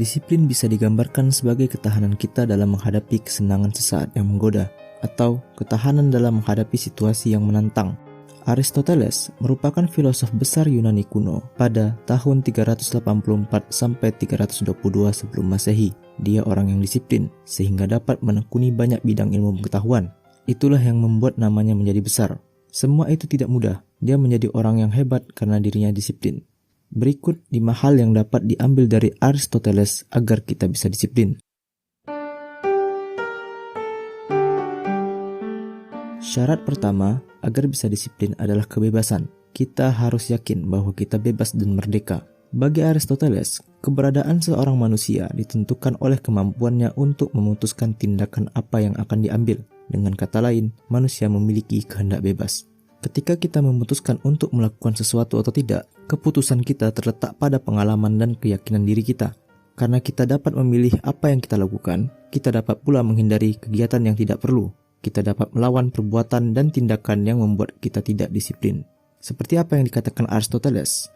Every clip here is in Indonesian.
Disiplin bisa digambarkan sebagai ketahanan kita dalam menghadapi kesenangan sesaat yang menggoda, atau ketahanan dalam menghadapi situasi yang menantang. Aristoteles merupakan filosof besar Yunani kuno pada tahun 384 sampai 322 sebelum Masehi. Dia orang yang disiplin sehingga dapat menekuni banyak bidang ilmu pengetahuan. Itulah yang membuat namanya menjadi besar. Semua itu tidak mudah. Dia menjadi orang yang hebat karena dirinya disiplin. Berikut 5 hal yang dapat diambil dari Aristoteles agar kita bisa disiplin. Syarat pertama agar bisa disiplin adalah kebebasan. Kita harus yakin bahwa kita bebas dan merdeka. Bagi Aristoteles, keberadaan seorang manusia ditentukan oleh kemampuannya untuk memutuskan tindakan apa yang akan diambil. Dengan kata lain, manusia memiliki kehendak bebas. Ketika kita memutuskan untuk melakukan sesuatu atau tidak, keputusan kita terletak pada pengalaman dan keyakinan diri kita. Karena kita dapat memilih apa yang kita lakukan, kita dapat pula menghindari kegiatan yang tidak perlu. Kita dapat melawan perbuatan dan tindakan yang membuat kita tidak disiplin. Seperti apa yang dikatakan Aristoteles,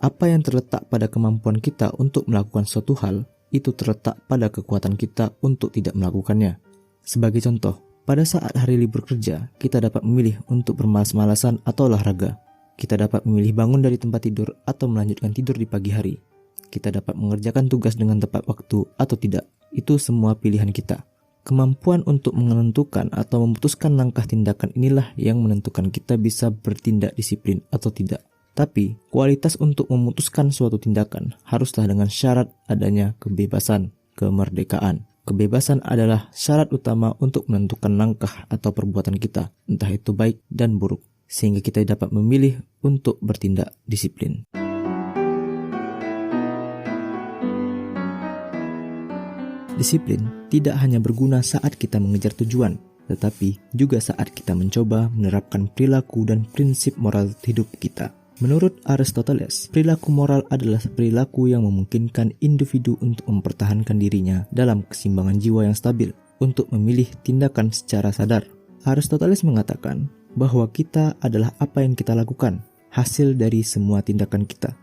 apa yang terletak pada kemampuan kita untuk melakukan suatu hal, itu terletak pada kekuatan kita untuk tidak melakukannya. Sebagai contoh, pada saat hari libur kerja, kita dapat memilih untuk bermalas-malasan atau olahraga. Kita dapat memilih bangun dari tempat tidur atau melanjutkan tidur di pagi hari. Kita dapat mengerjakan tugas dengan tepat waktu atau tidak. Itu semua pilihan kita. Kemampuan untuk menentukan atau memutuskan langkah tindakan inilah yang menentukan kita bisa bertindak disiplin atau tidak. Tapi, kualitas untuk memutuskan suatu tindakan haruslah dengan syarat adanya kebebasan, kemerdekaan. Kebebasan adalah syarat utama untuk menentukan langkah atau perbuatan kita, entah itu baik dan buruk, sehingga kita dapat memilih untuk bertindak disiplin. Disiplin tidak hanya berguna saat kita mengejar tujuan, tetapi juga saat kita mencoba menerapkan perilaku dan prinsip moral hidup kita. Menurut Aristoteles, perilaku moral adalah perilaku yang memungkinkan individu untuk mempertahankan dirinya dalam keseimbangan jiwa yang stabil, untuk memilih tindakan secara sadar. Aristoteles mengatakan bahwa kita adalah apa yang kita lakukan, hasil dari semua tindakan kita.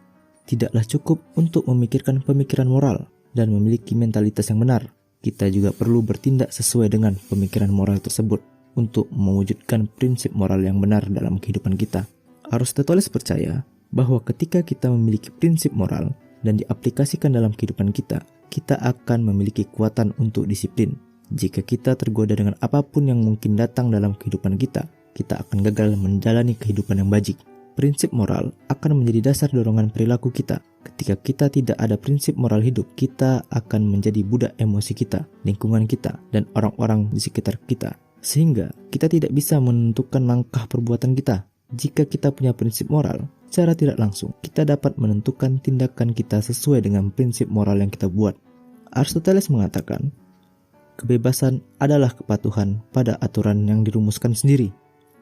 Tidaklah cukup untuk memikirkan pemikiran moral dan memiliki mentalitas yang benar. Kita juga perlu bertindak sesuai dengan pemikiran moral tersebut untuk mewujudkan prinsip moral yang benar dalam kehidupan kita. Aristoteles percaya bahwa ketika kita memiliki prinsip moral dan diaplikasikan dalam kehidupan kita, kita akan memiliki kekuatan untuk disiplin. Jika kita tergoda dengan apapun yang mungkin datang dalam kehidupan kita, kita akan gagal menjalani kehidupan yang bajik. Prinsip moral akan menjadi dasar dorongan perilaku kita. Ketika kita tidak ada prinsip moral hidup, kita akan menjadi budak emosi kita, lingkungan kita, dan orang-orang di sekitar kita. Sehingga kita tidak bisa menentukan langkah perbuatan kita. Jika kita punya prinsip moral, secara tidak langsung, kita dapat menentukan tindakan kita sesuai dengan prinsip moral yang kita buat. Aristoteles mengatakan, kebebasan adalah kepatuhan pada aturan yang dirumuskan sendiri.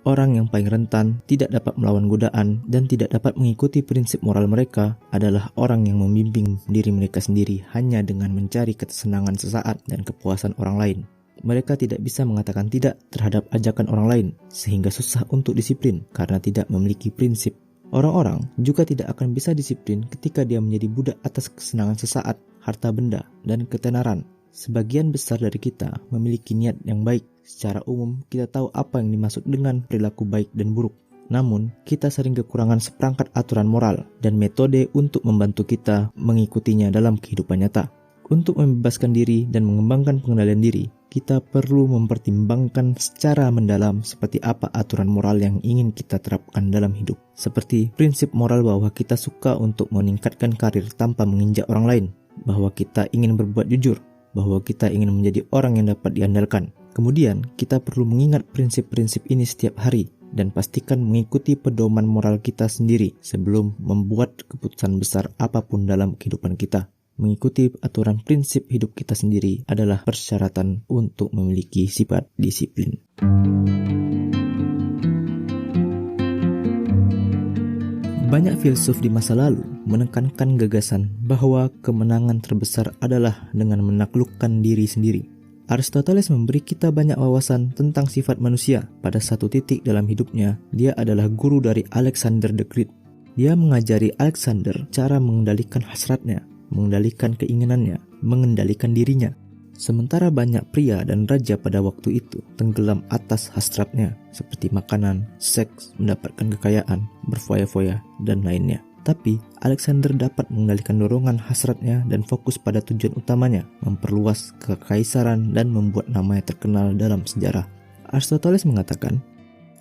Orang yang paling rentan, tidak dapat melawan godaan, dan tidak dapat mengikuti prinsip moral mereka adalah orang yang membimbing diri mereka sendiri hanya dengan mencari kesenangan sesaat dan kepuasan orang lain. Mereka tidak bisa mengatakan tidak terhadap ajakan orang lain, sehingga susah untuk disiplin karena tidak memiliki prinsip. Orang-orang juga tidak akan bisa disiplin ketika dia menjadi budak atas kesenangan sesaat, harta benda, dan ketenaran. Sebagian besar dari kita memiliki niat yang baik. Secara umum, kita tahu apa yang dimaksud dengan perilaku baik dan buruk. Namun, kita sering kekurangan seperangkat aturan moral dan metode untuk membantu kita mengikutinya dalam kehidupan nyata. Untuk membebaskan diri dan mengembangkan pengendalian diri, kita perlu mempertimbangkan secara mendalam seperti apa aturan moral yang ingin kita terapkan dalam hidup. Seperti prinsip moral bahwa kita suka untuk meningkatkan karir tanpa menginjak orang lain, bahwa kita ingin berbuat jujur, bahwa kita ingin menjadi orang yang dapat diandalkan. Kemudian, kita perlu mengingat prinsip-prinsip ini setiap hari dan pastikan mengikuti pedoman moral kita sendiri sebelum membuat keputusan besar apapun dalam kehidupan kita. Mengikuti aturan prinsip hidup kita sendiri adalah persyaratan untuk memiliki sifat disiplin. Banyak filsuf di masa lalu menekankan gagasan bahwa kemenangan terbesar adalah dengan menaklukkan diri sendiri. Aristoteles memberi kita banyak wawasan tentang sifat manusia. Pada satu titik dalam hidupnya, dia adalah guru dari Alexander the Great. Dia mengajari Alexander cara mengendalikan hasratnya. mengendalikan keinginannya, mengendalikan dirinya. Sementara banyak pria dan raja pada waktu itu tenggelam atas hasratnya seperti makanan, seks, mendapatkan kekayaan, berfoya-foya, dan lainnya. Tapi Alexander dapat mengendalikan dorongan hasratnya dan fokus pada tujuan utamanya, memperluas kekaisaran dan membuat namanya terkenal dalam sejarah. Aristoteles mengatakan,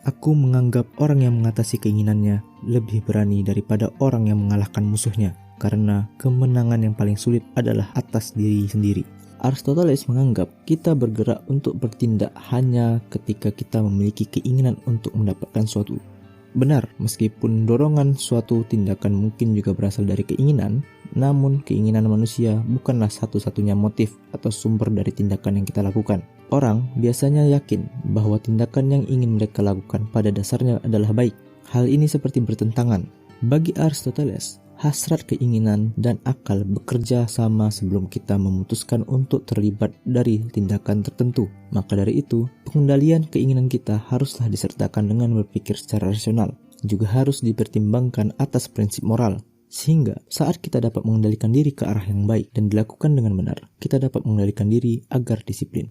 "Aku menganggap orang yang mengatasi keinginannya lebih berani daripada orang yang mengalahkan musuhnya, karena kemenangan yang paling sulit adalah atas diri sendiri." Aristoteles menganggap kita bergerak untuk bertindak hanya ketika kita memiliki keinginan untuk mendapatkan suatu. Benar, meskipun dorongan suatu tindakan mungkin juga berasal dari keinginan, namun keinginan manusia bukanlah satu-satunya motif atau sumber dari tindakan yang kita lakukan. Orang biasanya yakin bahwa tindakan yang ingin mereka lakukan pada dasarnya adalah baik. Hal ini seperti bertentangan. Bagi Aristoteles, hasrat, keinginan, dan akal bekerja sama sebelum kita memutuskan untuk terlibat dari tindakan tertentu. Maka dari itu, pengendalian keinginan kita haruslah disertakan dengan berpikir secara rasional. Juga harus dipertimbangkan atas prinsip moral. Sehingga saat kita dapat mengendalikan diri ke arah yang baik dan dilakukan dengan benar, kita dapat mengendalikan diri agar disiplin.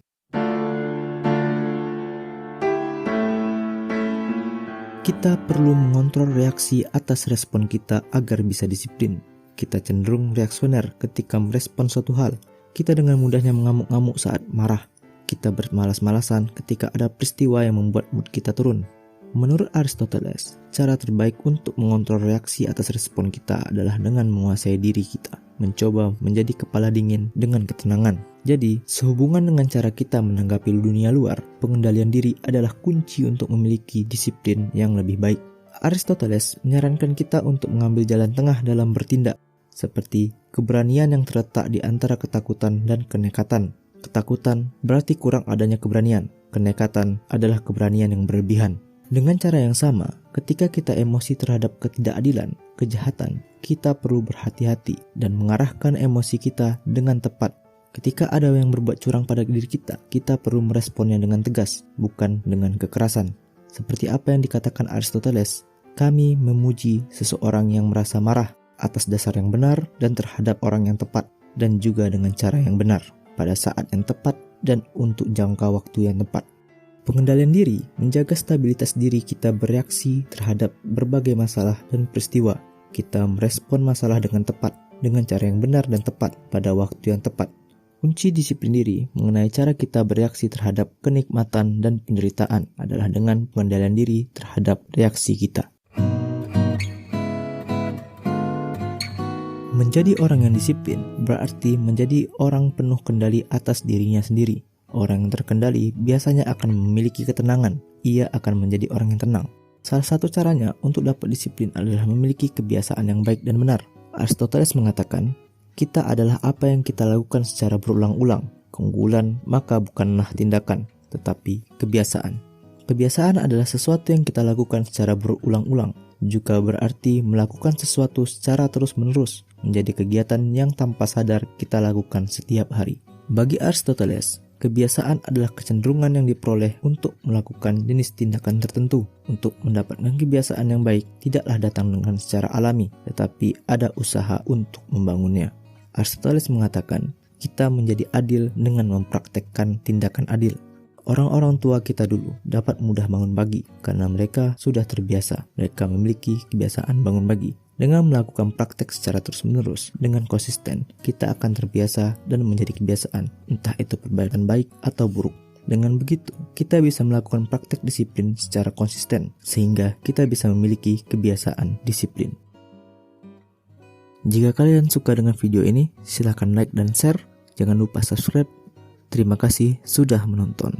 Kita perlu mengontrol reaksi atas respon kita agar bisa disiplin. Kita cenderung reaksioner ketika merespon suatu hal. Kita dengan mudahnya mengamuk-ngamuk saat marah. Kita bermalas-malasan ketika ada peristiwa yang membuat mood kita turun. Menurut Aristoteles, cara terbaik untuk mengontrol reaksi atas respon kita adalah dengan menguasai diri kita, mencoba menjadi kepala dingin dengan ketenangan. Jadi, sehubungan dengan cara kita menanggapi dunia luar, pengendalian diri adalah kunci untuk memiliki disiplin yang lebih baik. Aristoteles menyarankan kita untuk mengambil jalan tengah dalam bertindak, seperti keberanian yang terletak di antara ketakutan dan kenekatan. Ketakutan berarti kurang adanya keberanian. Kenekatan adalah keberanian yang berlebihan. Dengan cara yang sama, ketika kita emosi terhadap ketidakadilan, kejahatan, kita perlu berhati-hati dan mengarahkan emosi kita dengan tepat. Ketika ada yang berbuat curang pada diri kita, kita perlu meresponnya dengan tegas, bukan dengan kekerasan. Seperti apa yang dikatakan Aristoteles, kami memuji seseorang yang merasa marah atas dasar yang benar dan terhadap orang yang tepat, dan juga dengan cara yang benar, pada saat yang tepat dan untuk jangka waktu yang tepat. Pengendalian diri menjaga stabilitas diri kita bereaksi terhadap berbagai masalah dan peristiwa. Kita merespon masalah dengan tepat, dengan cara yang benar dan tepat pada waktu yang tepat. Kunci disiplin diri mengenai cara kita bereaksi terhadap kenikmatan dan penderitaan adalah dengan pengendalian diri terhadap reaksi kita. Menjadi orang yang disiplin berarti menjadi orang penuh kendali atas dirinya sendiri. Orang yang terkendali biasanya akan memiliki ketenangan. Ia akan menjadi orang yang tenang. Salah satu caranya untuk dapat disiplin adalah memiliki kebiasaan yang baik dan benar. Aristoteles mengatakan, kita adalah apa yang kita lakukan secara berulang-ulang. Keunggulan maka bukanlah tindakan, tetapi kebiasaan. Kebiasaan adalah sesuatu yang kita lakukan secara berulang-ulang. Juga berarti melakukan sesuatu secara terus-menerus, menjadi kegiatan yang tanpa sadar kita lakukan setiap hari. Bagi Aristoteles, kebiasaan adalah kecenderungan yang diperoleh untuk melakukan jenis tindakan tertentu. Untuk mendapatkan kebiasaan yang baik tidaklah datang dengan secara alami, tetapi ada usaha untuk membangunnya. Aristoteles mengatakan, kita menjadi adil dengan mempraktekkan tindakan adil. Orang-orang tua kita dulu dapat mudah bangun pagi karena mereka sudah terbiasa. Mereka memiliki kebiasaan bangun pagi. Dengan melakukan praktek secara terus-menerus dengan konsisten, kita akan terbiasa dan menjadi kebiasaan, entah itu perbuatan baik atau buruk. Dengan begitu, kita bisa melakukan praktek disiplin secara konsisten, sehingga kita bisa memiliki kebiasaan disiplin. Jika kalian suka dengan video ini, silahkan like dan share. Jangan lupa subscribe. Terima kasih sudah menonton.